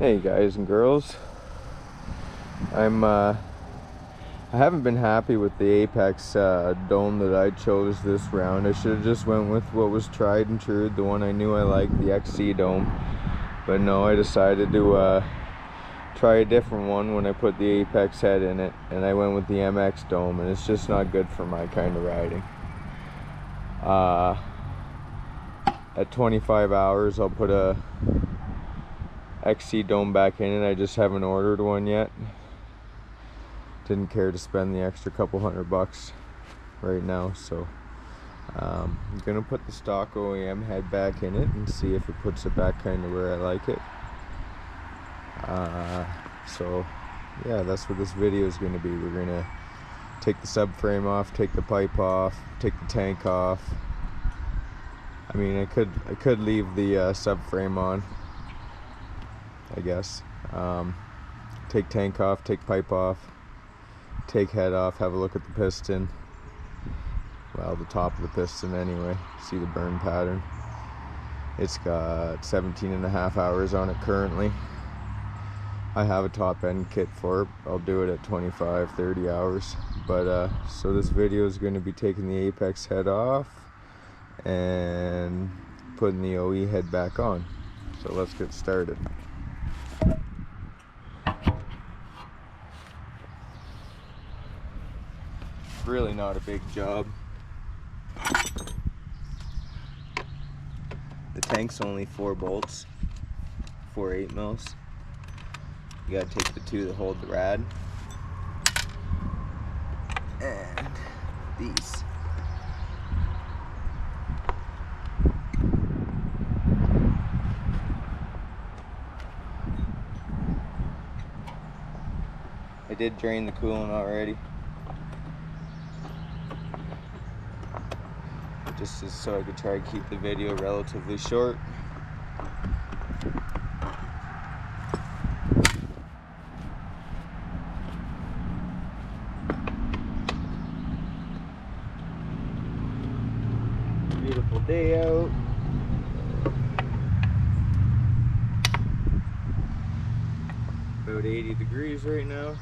Hey guys and girls, I haven't been happy with the Apex dome that I chose this round. I should have just went with what was tried and true, the one I knew I liked, the XC dome. But no, I decided to try a different one when I put the Apex head in it, and I went with the MX dome, and it's just not good for my kind of riding. At 25 hours I'll put a XC dome back in it. I just haven't ordered one yet. Didn't care to spend the extra couple $100 right now, so I'm gonna put the stock OEM head back in it and see if it puts it back kind of where I like it. So yeah, that's what this video is going to be. We're gonna take the subframe off, take the pipe off, take the tank off. I mean, I could leave the subframe on, I guess. Take tank off, take pipe off, take head off, have a look at the piston. Well, the top of the piston anyway. See the burn pattern. It's got 17.5 hours on it currently. I have a top end kit for it. I'll do it at 25-30 hours. But so this video is going to be taking the Apex head off and putting the OE head back on. So let's get started. Really not a big job. The tank's only 4 bolts, 4 8mm. You gotta take the 2 that hold the rad, and these. I did drain the coolant already, just so I could try to keep the video relatively short. Beautiful day out. About 80 degrees right now.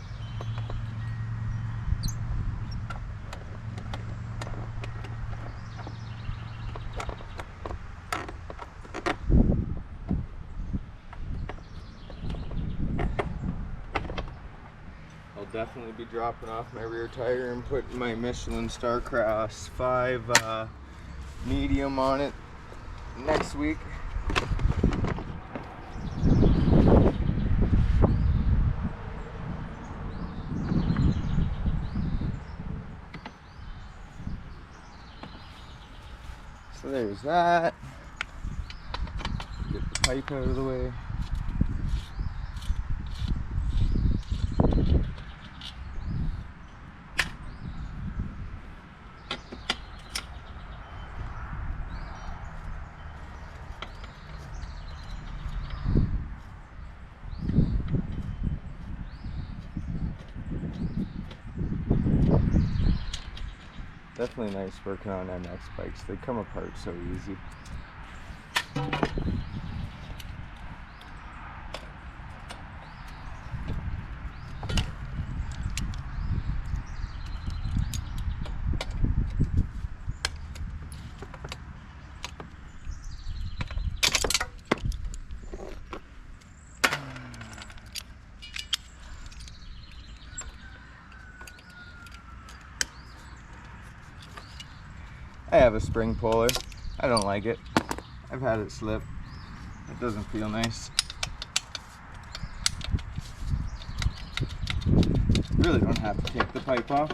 I'll definitely be dropping off my rear tire and putting my Michelin Starcross 5 medium on it next week. So there's that. Get the pipe out of the way. Definitely nice working on MX bikes. They come apart so easy. I have a spring puller. I don't like it. I've had it slip. It doesn't feel nice. Really don't have to take the pipe off,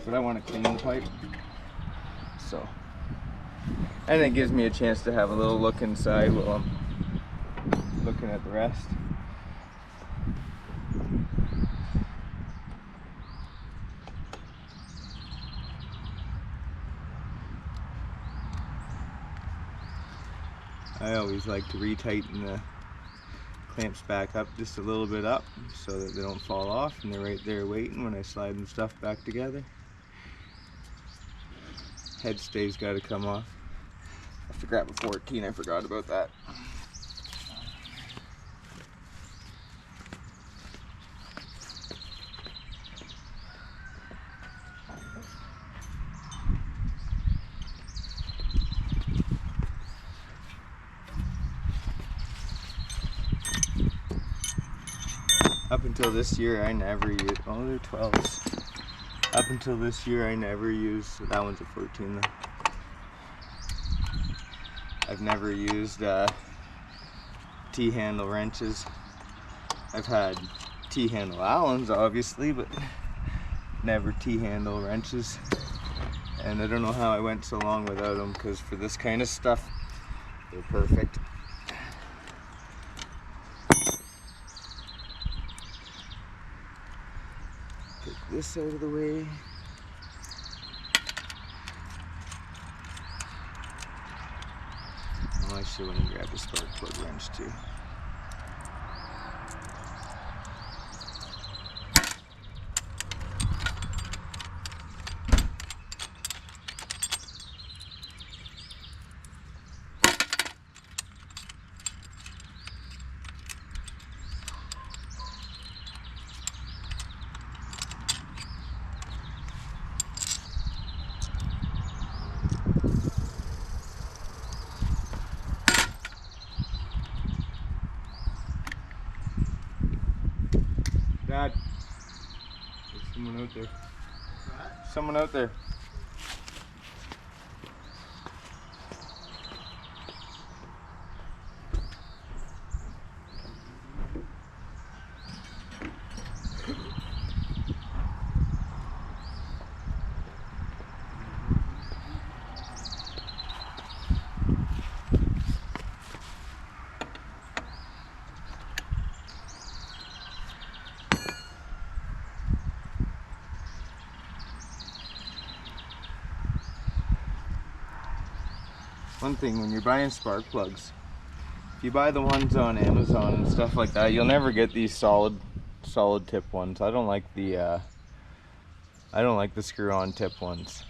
but I want to clean the pipe. So, and it gives me a chance to have a little look inside while I'm looking at the rest. I always like to retighten the clamps back up just a little bit up so that they don't fall off and they're right there waiting when I slide the stuff back together. Head stay's got to come off. I have to grab a 14, I forgot about that. Up until this year, I never used. Oh, they're 12s. Up until this year, I never used. That one's a 14 though. I've never used T-handle wrenches. I've had T-handle Allens, obviously, but never T-handle wrenches. And I don't know how I went so long without them, because for this kind of stuff, they're perfect. Take this out of the way. Oh, I should want to grab the spark plug wrench too. Dad, there's someone out there. What? Someone out there. One thing, when you're buying spark plugs, if you buy the ones on Amazon and stuff like that, you'll never get these solid tip ones. I don't like the screw-on tip ones.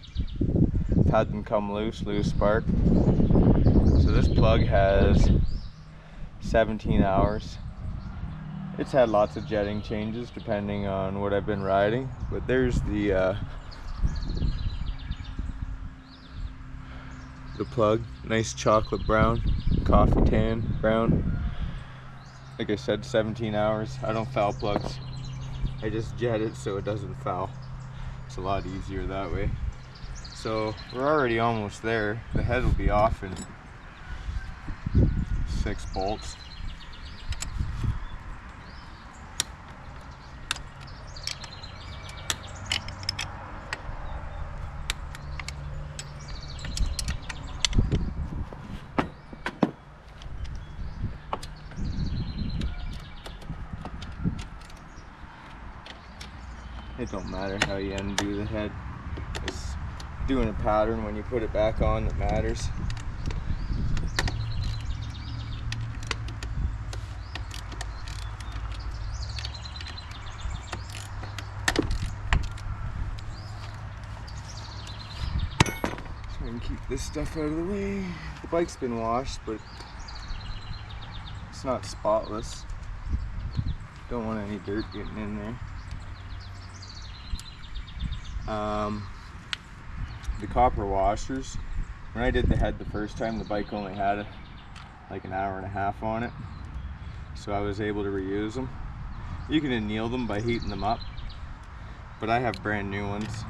I've had them come loose spark. So this plug has 17 hours. It's had lots of jetting changes depending on what I've been riding, but there's the plug, nice chocolate brown, coffee tan brown. Like I said, 17 hours. I don't foul plugs. I just jet it so it doesn't foul. It's a lot easier that way. So we're already almost there. The head will be off in 6 bolts. It don't matter how you undo the head. It's doing a pattern when you put it back on that matters. Try and keep this stuff out of the way. The bike's been washed, but it's not spotless. Don't want any dirt getting in there. The copper washers, when I did the head the first time, the bike only had like an hour and a half on it, so I was able to reuse them. You can anneal them by heating them up, but I have brand new ones.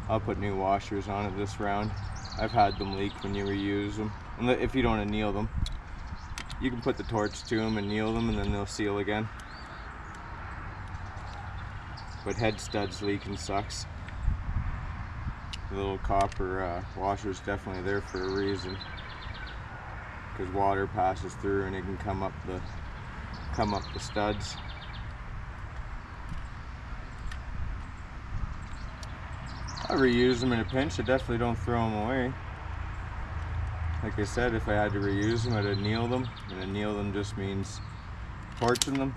I'll put new washers on it this round. I've had them leak when you reuse them. And if you don't anneal them, you can put the torch to them, anneal them, and then they'll seal again. But head studs leaking sucks. The little copper washer is definitely there for a reason, because water passes through and it can come up the studs. I reuse them in a pinch. I definitely don't throw them away. Like I said, if I had to reuse them, I'd anneal them, and anneal them just means torching them.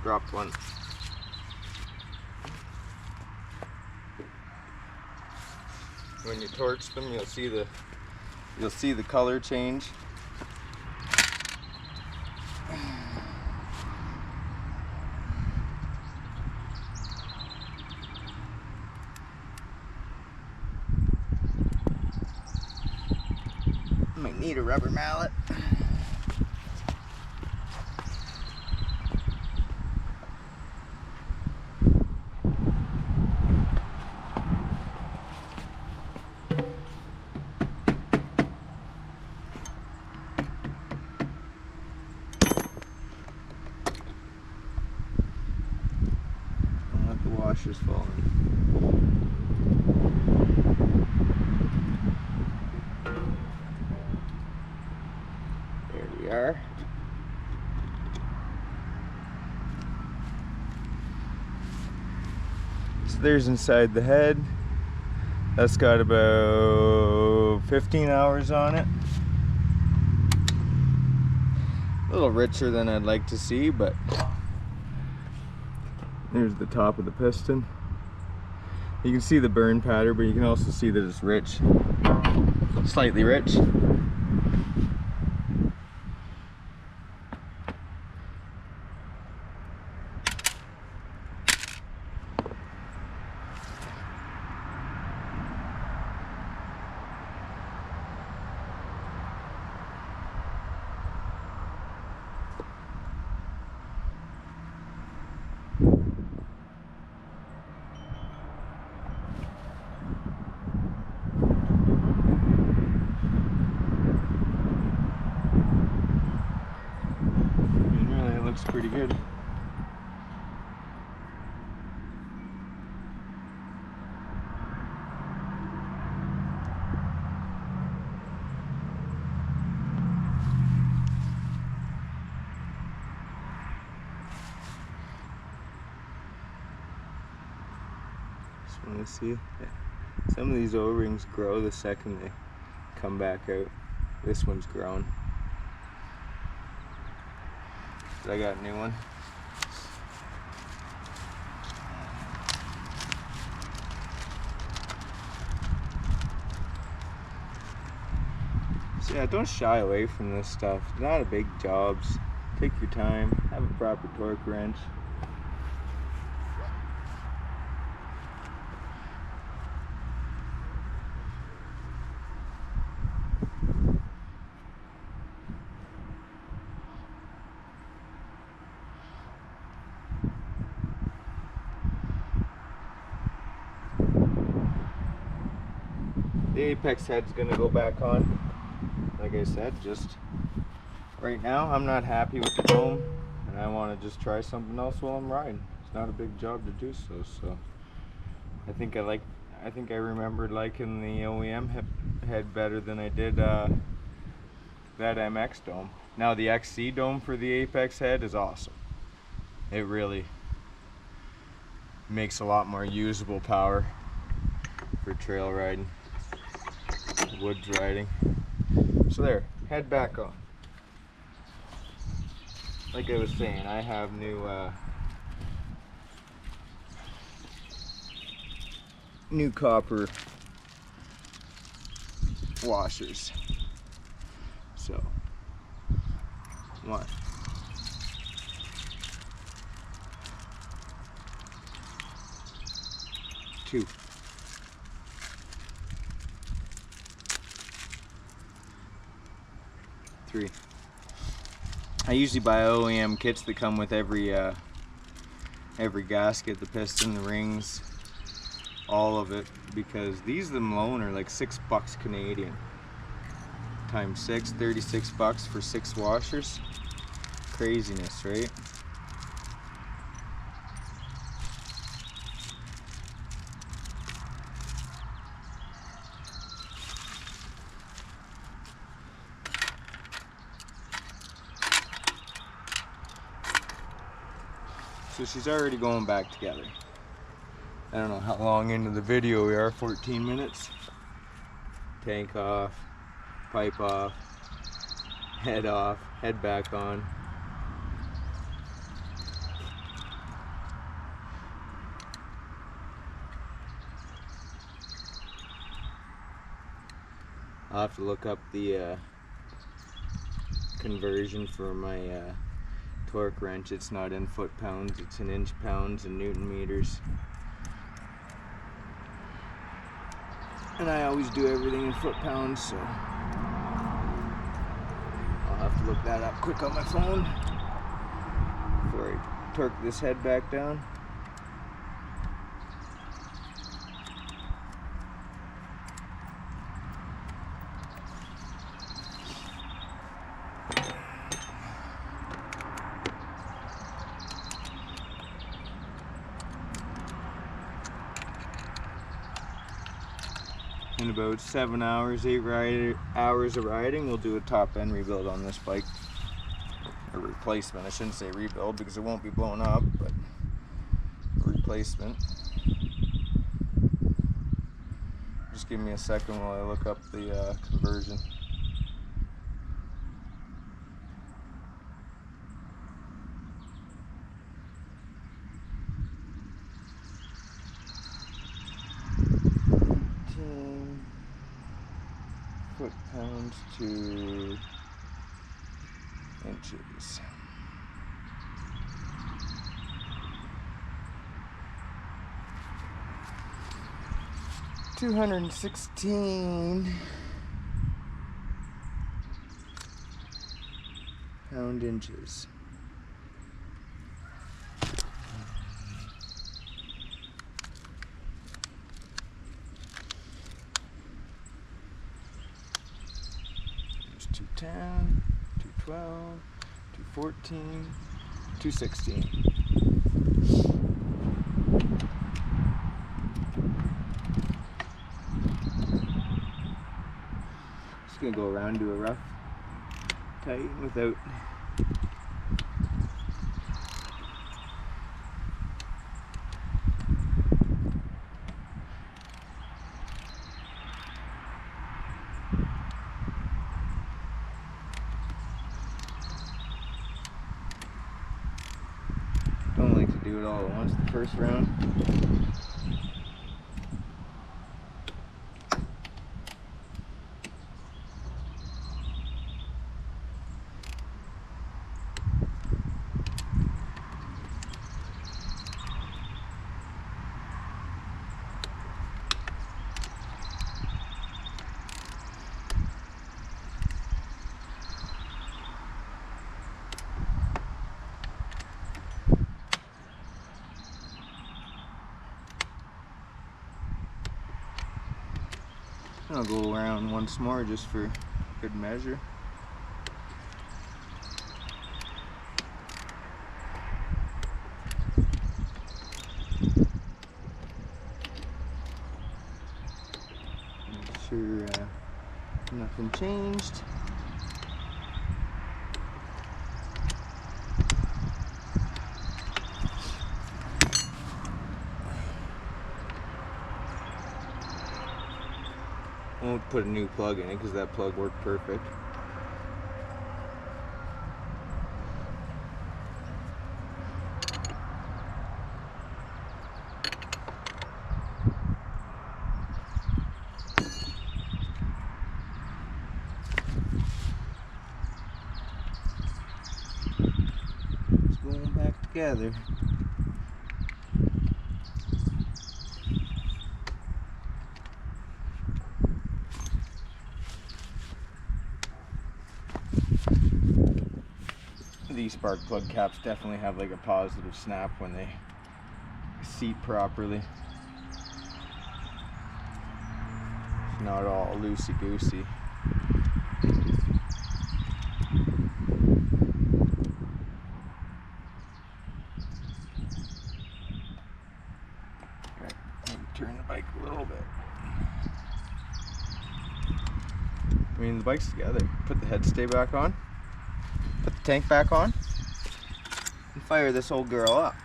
Dropped one. When you torch them, you'll see the color change. Might need a rubber mallet. washer's falling. There we are. So there's inside the head. That's got about 15 hours on it. A little richer than I'd like to see, but there's the top of the piston. You can see the burn pattern, but you can also see that it's rich. Slightly rich. Looks pretty good. Just want to see. Some of these O-rings grow the second they come back out. This one's grown. I got a new one. So yeah, don't shy away from this stuff. It's not a big jobs. Take your time. Have a proper torque wrench. The apex head's gonna go back on. Like I said, just right now I'm not happy with the dome and I want to just try something else while I'm riding. It's not a big job to do so I think I remembered liking the OEM head better than I did that MX dome. Now the XC dome for the apex head is awesome. It really makes a lot more usable power for trail riding, woods riding. So there, head back on. Like I was saying, I have new copper washers. So 1, 2, 3. I usually buy OEM kits that come with every gasket, the piston, the rings, all of it, because these them alone are like $6 Canadian. Times 6, 36 bucks for 6 washers. Craziness, right? So she's already going back together. I don't know how long into the video we are, 14 minutes. Tank off, pipe off, head back on. I'll have to look up the conversion for my torque wrench. It's not in foot-pounds, it's in inch-pounds and Newton-meters. And I always do everything in foot-pounds, so I'll have to look that up quick on my phone before I torque this head back down. in about 7 hours, 8 hours of riding, we'll do a top end rebuild on this bike. A replacement, I shouldn't say rebuild because it won't be blown up, but a replacement. Just give me a second while I look up the conversion. Foot-pounds to inches. $216 pound inches. There's 210, 212, 214, 216. Just gonna go around and do a rough tighten without don't like to do it all at once the first round. I'll go around once more just for good measure. Make sure nothing changed. Won't put a new plug in it because that plug worked perfect. It's going back together. These spark plug caps definitely have like a positive snap when they seat properly. It's not all loosey-goosey. Right, maybe turn the bike a little bit. I mean, the bike's together. Put the head stay back on. Put the tank back on and fire this old girl up.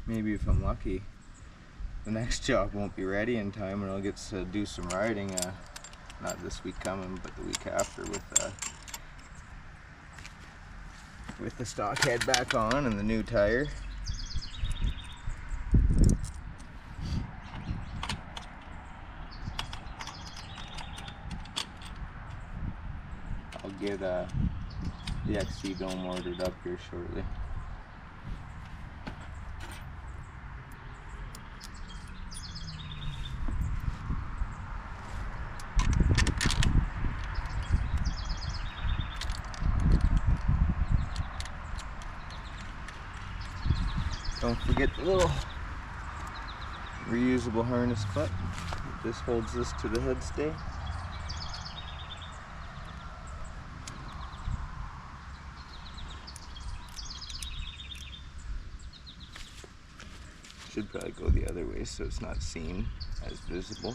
Maybe if I'm lucky, the next job won't be ready in time and I'll get to do some riding, not this week coming, but the week after with the stock head back on and the new tire. I'll get the XC dome ordered up here shortly. Don't forget the little reusable harness clip. This holds this to the head stay. Should probably go the other way so it's not seen as visible.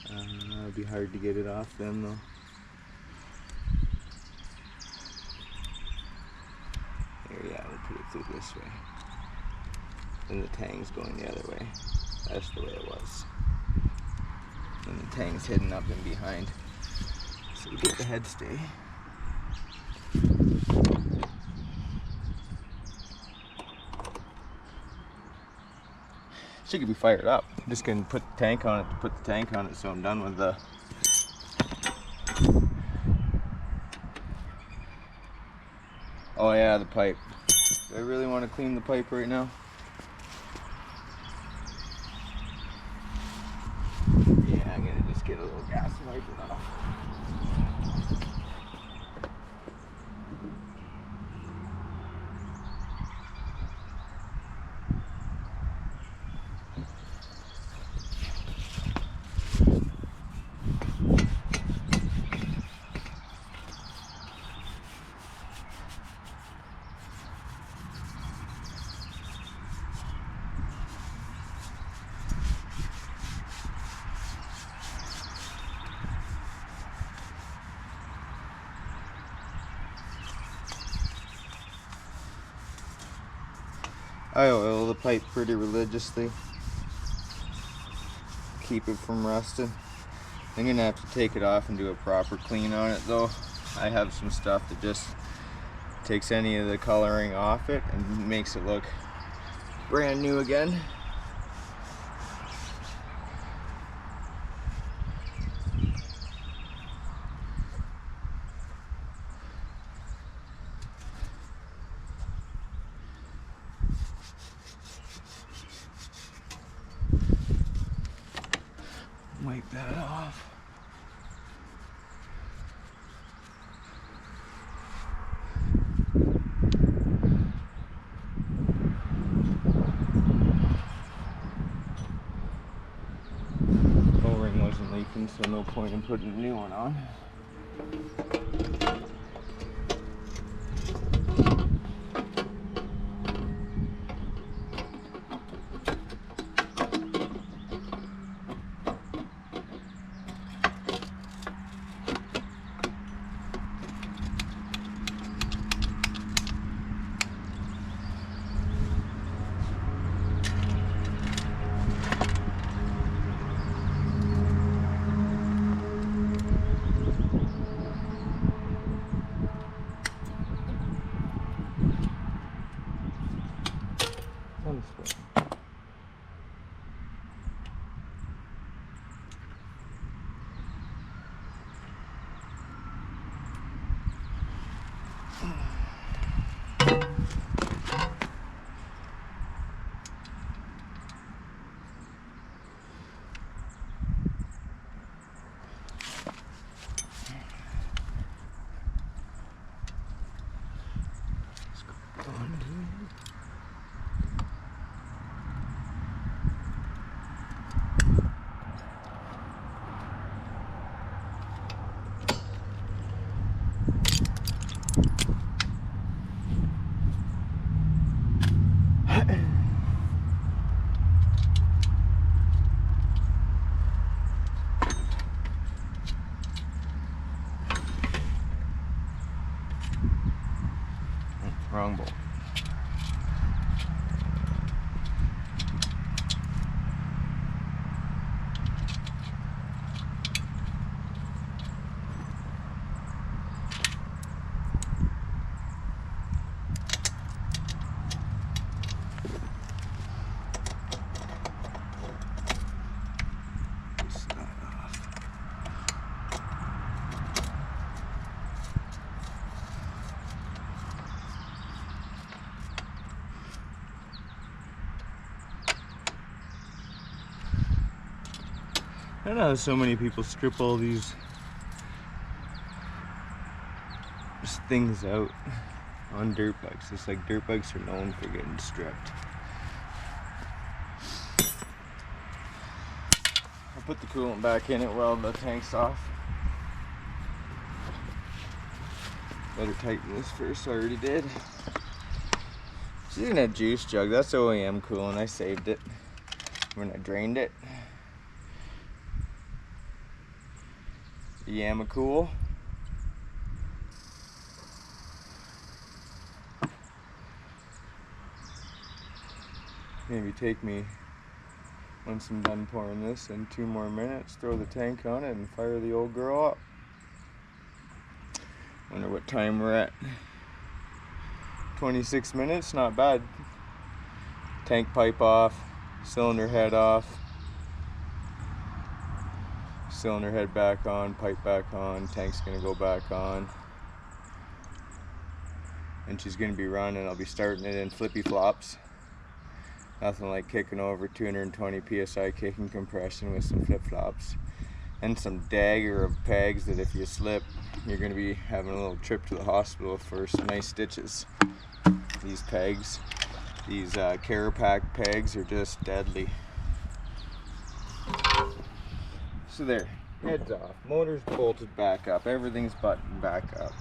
It'll be hard to get it off then though. There, yeah, we'll put it through this way. Then the tang's going the other way. That's the way it was. And the tang's hidden up and behind. So we get the head stay. She could be fired up. I'm just gonna put the tank on it to put the tank on it so I'm done with the oh yeah, the pipe. Do I really want to clean the pipe right now? Yeah, I'm gonna just get a little gas wiper off. I oil the pipe pretty religiously. Keep it from rusting. I'm gonna have to take it off and do a proper clean on it though. I have some stuff that just takes any of the coloring off it and makes it look brand new again. Wipe that off. O-ring wasn't leaking, so no point in putting a new one on. Wrong bolt. I don't know how so many people strip all these things out on dirt bikes. It's like dirt bikes are known for getting stripped. I'll put the coolant back in it while the tank's off. Better tighten this first, I already did. She's in a juice jug, that's OEM coolant, I saved it when I drained it. Yamacool. Maybe take me, once I'm done pouring this, in 2 more minutes, throw the tank on it and fire the old girl up. Wonder what time we're at. 26 minutes, not bad. Tank pipe off, cylinder head off, cylinder head back on, pipe back on, tank's gonna go back on. And she's gonna be running, I'll be starting it in flippy flops. Nothing like kicking over 220 PSI kicking compression with some flip flops. And some dagger of pegs that if you slip, you're gonna be having a little trip to the hospital for some nice stitches. These pegs, these Carapac pegs are just deadly. So there, heads off, motor's bolted back up, everything's buttoned back up.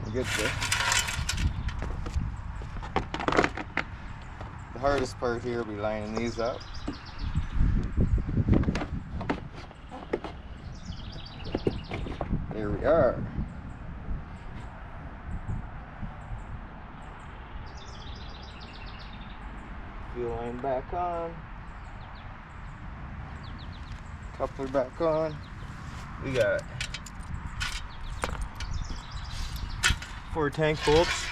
We'll get this. The hardest part here will be lining these up. There we are. Fuel line back on. Coupler back on. We got 4 tank bolts.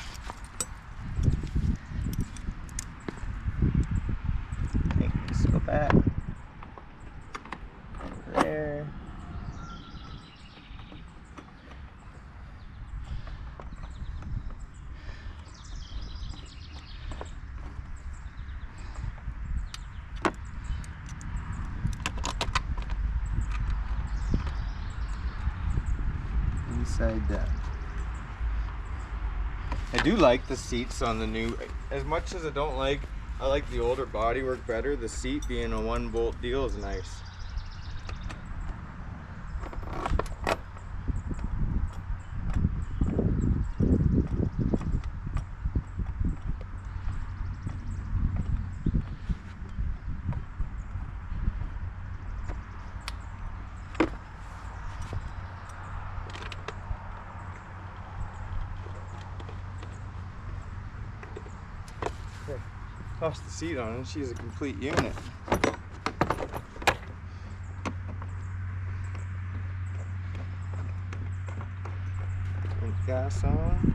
Let's go back. Over there. Inside that. I do like the seats on the new, as much as I like the older bodywork better. The seat being a 1-bolt deal is nice. Toss the seat on and she's a complete unit. Turn the gas on.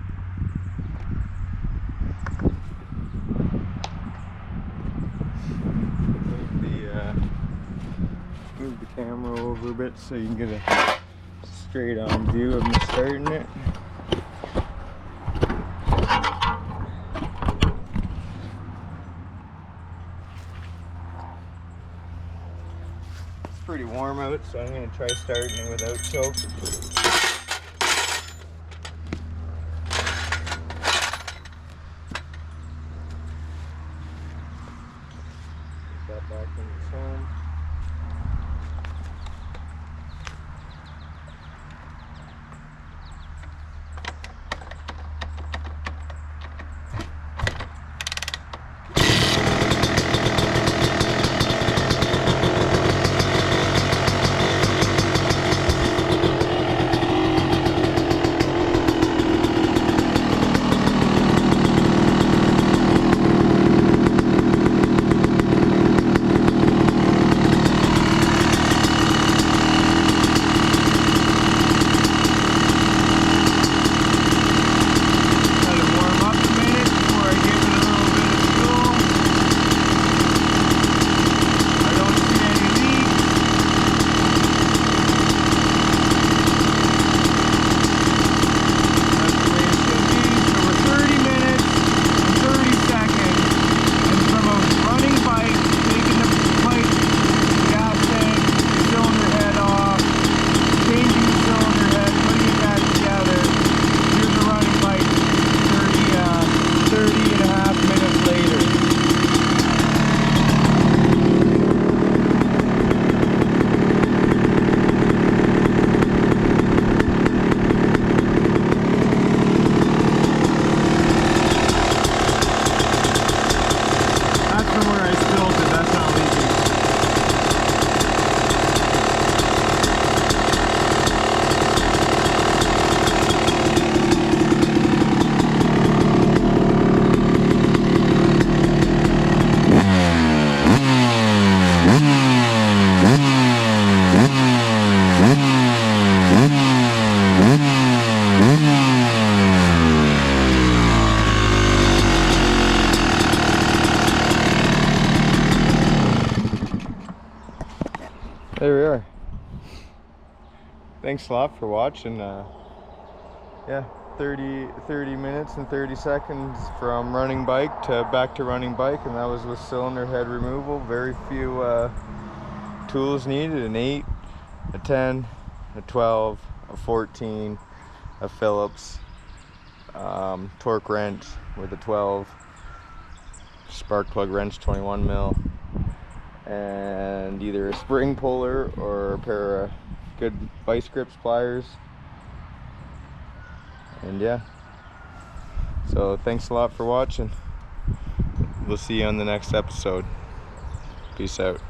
Move the camera over a bit so you can get a straight on view of me starting it. Pretty warm out, so I'm going to try starting it without choke. Put that back in its home. thanks a lot for watching. Yeah, 30 minutes and 30 seconds from running bike to back to running bike, and that was with cylinder head removal. Very few tools needed: an 8, a 10, a 12, a 14, a Phillips, torque wrench with a 12, spark plug wrench 21 mil, and either a spring puller or a pair of good vice grips pliers. And yeah, so thanks a lot for watching. We'll see you on the next episode. Peace out.